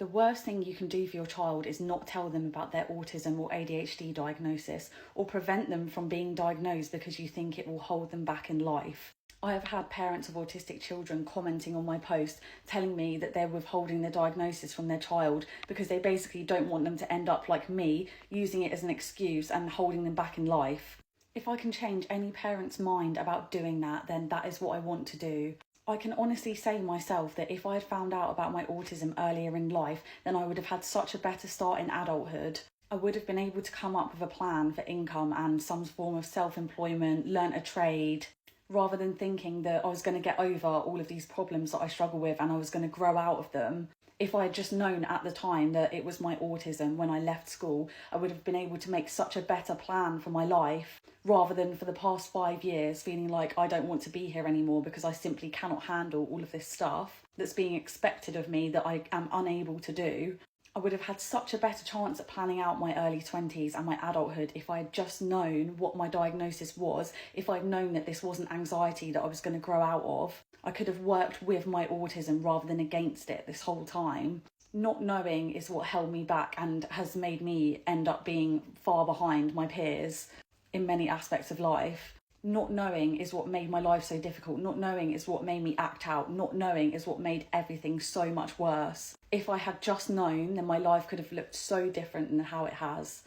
The worst thing you can do for your child is not tell them about their autism or ADHD diagnosis, or prevent them from being diagnosed because you think it will hold them back in life. I have had parents of autistic children commenting on my post telling me that they're withholding their diagnosis from their child because they basically don't want them to end up like me, using it as an excuse and holding them back in life. If I can change any parent's mind about doing that, then that is what I want to do. I can honestly say myself that if I had found out about my autism earlier in life, then I would have had such a better start in adulthood. I would have been able to come up with a plan for income and some form of self-employment, learn a trade, rather than thinking that I was going to get over all of these problems that I struggle with and I was going to grow out of them. If I had just known at the time that it was my autism when I left school, I would have been able to make such a better plan for my life, rather than for the past 5 years feeling like I don't want to be here anymore because I simply cannot handle all of this stuff that's being expected of me that I am unable to do. I would have had such a better chance at planning out my early 20s and my adulthood if I had just known what my diagnosis was, if I'd known that this wasn't anxiety that I was going to grow out of. I could have worked with my autism rather than against it this whole time. Not knowing is what held me back and has made me end up being far behind my peers in many aspects of life. Not knowing is what made my life so difficult. Not knowing is what made me act out. Not knowing is what made everything so much worse. If I had just known, then my life could have looked so different than how it has.